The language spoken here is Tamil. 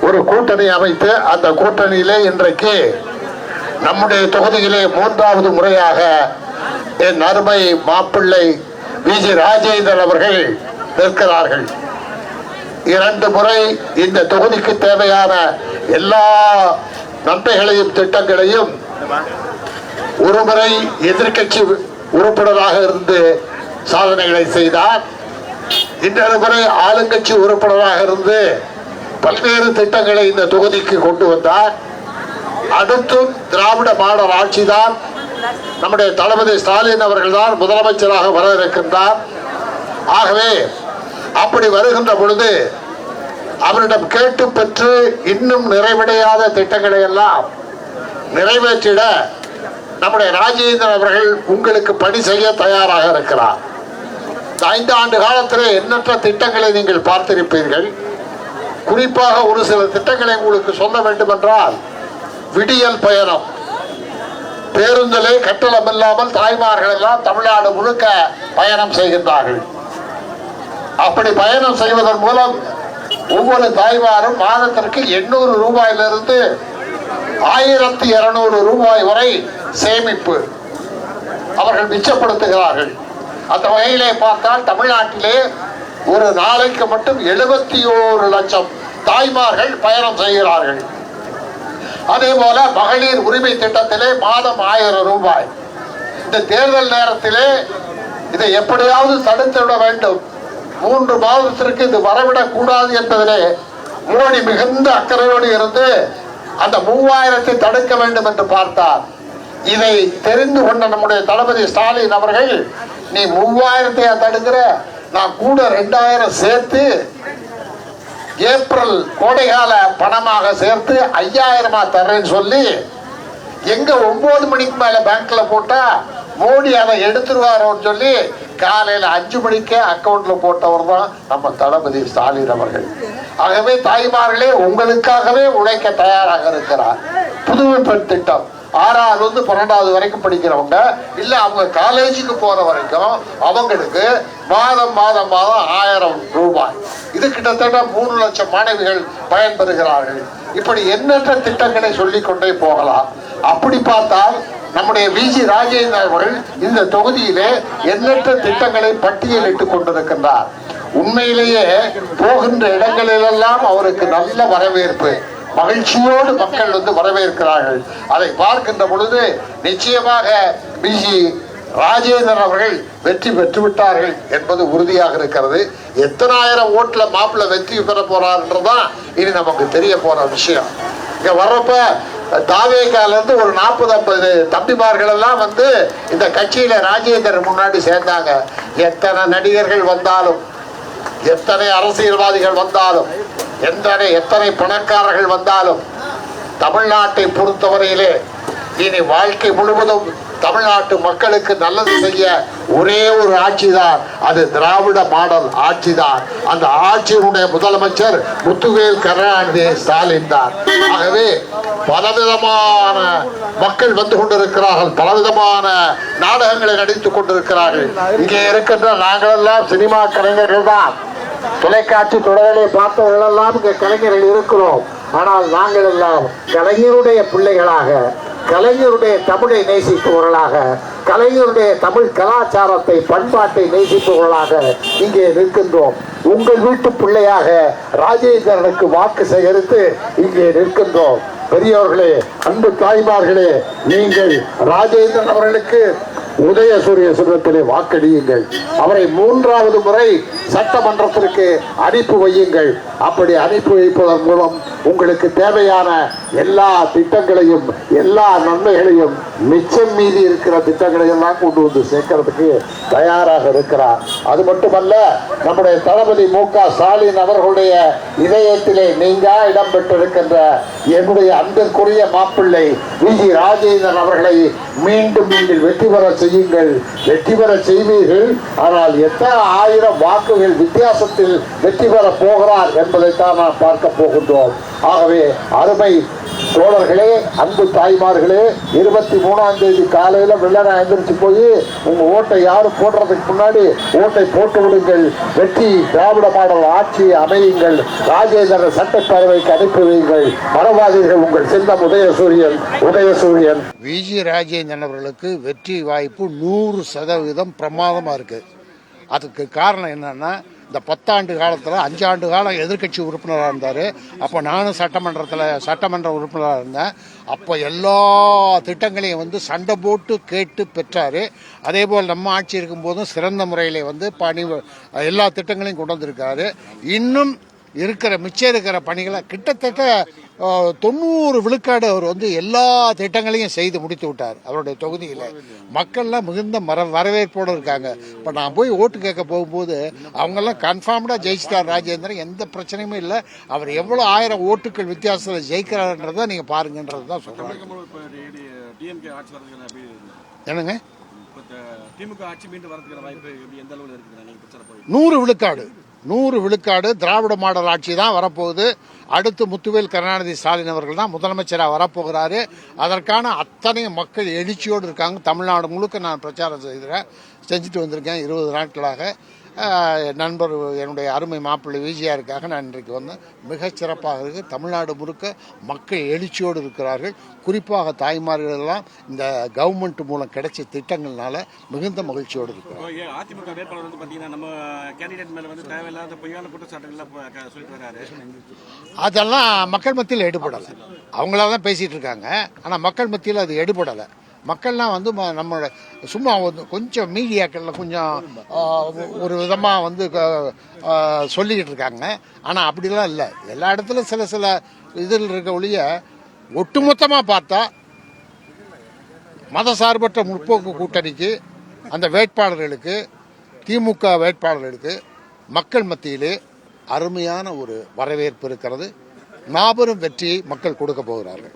ஒரு கூட்டணி அமைத்து அந்த கூட்டணியிலே இன்றைக்கு நம்முடைய தொகுதியிலே மூன்றாவது முறையாக என் அருமை மாப்பிள்ளை விஜி ராஜேந்திரன் அவர்கள் நிற்கிறார்கள். 2 முறை இந்த தொகுதிக்கு தேவையான எல்லா நன்மைகளையும் திட்டங்களையும் ஒரு முறை எதிர்கட்சி உறுப்பினராக இருந்து சாதனைகளை செய்தார். இன்னொரு முறை ஆளுங்கட்சி உறுப்பினராக இருந்து பல்வேறு திட்டங்களை இந்த தொகுதிக்கு கொண்டு வந்தார். அடுத்தும் திராவிட மாடல் ஆட்சிதான், நம்முடைய தளபதி ஸ்டாலின் அவர்கள் தான் முதலமைச்சராக வர இருக்கின்றார். ஆகவே அப்படி வருகின்ற பொழுது அவரிடம் கேட்டு பெற்று இன்னும் நிறைவடையாத திட்டங்களை எல்லாம் நிறைவேற்றிட நம்முடைய ராஜேந்திரன் அவர்கள் உங்களுக்கு பணி செய்ய தயாராக இருக்கிறார். 5 ஆண்டு காலத்தில் எண்ணற்ற திட்டங்களை நீங்கள் பார்த்திருப்பீர்கள். குறிப்பாக ஒரு சில திட்டங்களை உங்களுக்கு சொல்ல வேண்டும் என்றால், விடியல் பயணம் பேருந்திலே கட்டணம் இல்லாமல் தாய்மார்கள் எல்லாம் தமிழ்நாடு முழுக்க பயணம் செய்கின்றார்கள். அப்படி பயணம் செய்வதன் மூலம் ஒவ்வொரு தாய்மாரும் மாதத்திற்கு 800 ரூபாயிலிருந்து 1200 ரூபாய் வரை சேமிப்பு அவர்கள் மிச்சப்படுத்துகிறார்கள். அந்த வகையிலே பார்த்தால் தமிழ்நாட்டிலே ஒரு நாளைக்கு மட்டும் 71 லட்சம் தாய்மார்கள் பயணம் செய்கிறார்கள். அதே போல மகளிர் உரிமை திட்டத்திலே மாதம் 1000 ரூபாய். இந்த தேர்தல் நேரத்திலே இதை எப்படியாவது தடுத்துவிட வேண்டும், 3 மாதத்திற்கு இது வரவிடக் கூடாது என்பதிலே மோடி மிகுந்த அக்கறையோடு இருந்து அந்த 3000 தடுக்க வேண்டும் என்று பார்த்தார். இதை தெரிந்து கொண்ட நம்முடைய தளபதி ஸ்டாலின் அவர்கள், நீ 3000 தடுக்கிற, நான் கூட 2000 சேர்த்து ஏப்ரல் கோடைகால பணமாக சேர்த்து 5000 தர்றேன்னு சொல்லி எங்க 9 மணிக்கு மேல பேங்க்ல போட்டா மோடி அதை எடுத்துருவாரோன்னு சொல்லி காலையில 5 மணிக்கே அக்கௌண்ட்ல போட்டவர் தான் நம்ம தளபதி ஸ்டாலின் அவர்கள். ஆகவே தாய்மார்களே, உங்களுக்காகவே உழைக்க தயாராக இருக்கிறார். புதுமை பெண் திட்டம் 6வது 12வது வரைக்கும் படிக்கிறவங்க இல்ல அவங்க காலேஜுக்கு போற வரைக்கும் அவங்களுக்கு மாதம் 1000 ரூபாய். இது கிட்டத்தட்ட 3 லட்சம் மாணவிகள் பயன்பெறுகிறார்கள். இப்படி எண்ணற்ற திட்டங்களை சொல்லிக் கொண்டே போகலாம். அப்படி பார்த்தால் நம்முடைய விஜி ராஜேந்திரன் அவர்கள் இந்த தொகுதியிலே எண்ணற்ற திட்டங்களை பட்டியலிட்டுக் கொண்டிருக்கின்றார். உண்மையிலேயே போகின்ற இடங்களிலெல்லாம் அவருக்கு நல்ல வரவேற்பு, மகிழ்ச்சியோடு மக்கள் வரவேற்கிறார்கள். அதை பார்க்கின்ற பொழுது நிச்சயமாக விஜி ராஜேந்திரன் அவர்கள் வெற்றி பெற்று விட்டார்கள் என்பது உறுதியாக இருக்கிறது. எத்தனாயிரம் ஓட்டுல மாப்பிள்ளை வெற்றி பெற போறாருன்றதான் இனி நமக்கு தெரிய போற விஷயம். இங்க வர்றப்ப தாவேகால இருந்து ஒரு 40-50 தம்பிமார்கள் எல்லாம் இந்த கட்சியில ராஜேந்திரன் முன்னாடி சேர்ந்தாங்க. எத்தனை நடிகர்கள் வந்தாலும், எத்தனை அரசியல்வாதிகள் வந்தாலும், எத்தனை பணக்காரர்கள் வந்தாலும், தமிழ்நாட்டை பொறுத்தவரையிலே இனி வாழ்க்கை முழுவதும் தமிழ்நாட்டு மக்களுக்கு நல்லது செய்ய ஒரே ஒரு ஆட்சி தான், அது திராவிட மாடல் ஆட்சி தான். அந்த ஆட்சியினுடைய முதலமைச்சர் முத்துவேல் கருணாநிதி ஸ்டாலின் தான். ஆகவே பலவிதமான மக்கள் வந்து கொண்டிருக்கிறார்கள், பலவிதமான நாடகங்களை நடித்துக் கொண்டிருக்கிறார்கள். இங்கே இருக்கின்ற நாங்களெல்லாம் சினிமா கலைஞர்கள் தான், தொலைக்காட்சி தொடர்களை பார்த்தவர்கள் எல்லாம் இங்கே கலைஞர்கள் இருக்கிறோம். ஆனால் நாங்கள் எல்லாம் கலைஞருடைய பிள்ளைகளாக, கலைஞருடைய தமிழை நேசிப்பவர்களாக, கலைஞருடைய தமிழ் கலாச்சாரத்தை பண்பாட்டை நேசிப்பவர்களாக இங்கே நிற்கின்றோம். உங்கள் வீட்டு பிள்ளையாக ராஜேந்திரனுக்கு வாக்கு சேகரித்து இங்கே நிற்கின்றோம். பெரியவர்களே, அன்பு தாய்மார்களே, நீங்கள் ராஜேந்திரன் அவர்களுக்கு உதயசூரிய சின்னத்திலே வாக்களியுங்கள். அவரை 3வது முறை சட்டமன்றத்திற்கு அனுப்பி வையுங்கள். அப்படி அனுப்பி வைப்பதன் மூலம் உங்களுக்கு தேவையான எல்லா திட்டங்களையும், எல்லா நன்மைகளையும், மிச்சம் மீதி இருக்கிற திட்டங்களை எல்லாம் கொண்டு வந்து சேர்க்கிறதுக்கு தயாராக இருக்கிறார். அது மட்டுமல்ல, நம்முடைய தளபதி மு.க. ஸ்டாலின் அவர்களுடைய இதயத்திலே நீங்கா இடம் பெற்றிருக்கின்ற என்னுடைய அன்பிற்குரிய மாப்பிள்ளை விஜி ராஜேந்திரன் அவர்களை மீண்டும் நீங்கள் வெற்றி பெற செய்யுங்கள். வெற்றி பெற செய்வீர்கள். ஆனால் எத்தனை 1000 வாக்குகள் வித்தியாசத்தில் வெற்றி பெற போகிறார் என்பதைத்தான் நாம் பார்க்க போகின்றோம். ஆகவே அருமை தோழர்களே, அன்பு தாய்மார்களே, 23ஆம் தேதி காலையில வெள்ளன எந்திரிச்சு போய் உங்க ஓட்டை யாரும் போடுறதுக்கு முன்னாடி ஓட்டை போட்டு விடுங்கள். வெற்றி திராவிட மாடல் ஆட்சியை அமையுங்கள். ராஜேந்திர சட்டப்பேரவைக்கு அனுப்பி வையுங்கள். மறவாதீர்கள் உங்கள் சின்னம் உதயசூரியன். விஜி ராஜேந்திரன் அவர்களுக்கு வெற்றி வாய்ப்பு 100% பிரமாதமா இருக்கு. அதுக்கு காரணம் என்னன்னா, இந்த 10 ஆண்டு காலத்தில் 5 ஆண்டு காலம் எதிர்கட்சி உறுப்பினராக இருந்தார். அப்போ நானும் சட்டமன்ற உறுப்பினராக இருந்தேன். அப்போ எல்லா திட்டங்களையும் வந்து சண்டை போட்டு கேட்டு பெற்றார். அதே போல் நம்ம ஆட்சி இருக்கும்போதும் சிறந்த முறையில் வந்து எல்லா திட்டங்களையும் கொண்டு வந்திருக்காரு. இன்னும் மிச்சம் இருக்கிற பணிகளை கிட்டத்தட்ட 90 விழுக்காடு அவர் வந்து எல்லா திட்டங்களையும் செய்து முடித்து விட்டார் அவருடைய தொகுதியில். மக்கள்லாம் மிகுந்த வரவேற்போடு இருக்காங்க. இப்போ நான் போய் ஓட்டு கேட்க போகும்போது அவங்கெல்லாம் கன்ஃபார்ம்டாக ஜெயிச்சிட்டார் ராஜேந்திரன், எந்த பிரச்சனையுமே இல்லை. அவர் எவ்வளோ 1000 ஓட்டுகள் வித்தியாசத்தில் ஜெயிக்கிறாருன்றதை நீங்கள் பாருங்கன்றது தான் சொல்கிறாங்க. என்னங்க, திமுக ஆட்சி மீண்டும் வரதுக்கான வாய்ப்பு எந்த அளவில் இருக்குது? 100 விழுக்காடு திராவிட மாடல் ஆட்சி தான் வரப்போகுது. அடுத்து முத்துவேல் கருணாநிதி ஸ்டாலின் அவர்கள் தான் முதலமைச்சராக வரப்போகிறாரு. அதற்கான அத்தனை மக்கள் எழுச்சியோடு இருக்காங்க. தமிழ்நாடு முழுக்க நான் பிரச்சாரம் செஞ்சுட்டு வந்திருக்கேன் 20 நாட்களாக. நண்பர் என்னுடைய அருமை மாப்பிள்ளை விஜயாருக்காக நான் இன்றைக்கு வந்தேன். மிகச்சிறப்பாக இருக்கு. தமிழ்நாடு முழுக்க மக்கள் எழுச்சியோடு இருக்கிறார்கள். குறிப்பாக தாய்மார்கள் எல்லாம் இந்த கவர்மெண்ட் மூலம் கிடைச்ச திட்டங்கள்னால மிகுந்த மகிழ்ச்சியோடு இருக்கிறார். அதிமுக வேட்பாளர் வந்து பார்த்தீங்கன்னா நம்ம கேண்டிடேட் மேல வந்து தேவையில்லாத பொய்யான குற்றச்சாட்டுகள் சொல்லிட்டு வராரு. அதெல்லாம் மக்கள் மத்தியில் எடுபடலை. அவங்களால தான் பேசிட்டு இருக்காங்க. ஆனால் மக்கள் மத்தியில் அது எடுபடலை. மக்கள்லாம் வந்து நம்மளோட சும்மா கொஞ்சம் மீடியாக்களில் கொஞ்சம் ஒரு விதமாக வந்து சொல்லிக்கிட்டு இருக்காங்க. ஆனால் அப்படிலாம் இல்லை. எல்லா இடத்துலையும் சில இதில் இருக்க ஒழிய ஒட்டுமொத்தமாக பார்த்தா மதசார்பற்ற முற்போக்கு கூட்டணிக்கு, அந்த வேட்பாளர்களுக்கு, திமுக வேட்பாளர்களுக்கு மக்கள் மத்தியிலே அருமையான ஒரு வரவேற்பு இருக்கிறது. மாபெரும் வெற்றியை மக்கள் கொடுக்க போகிறார்கள்.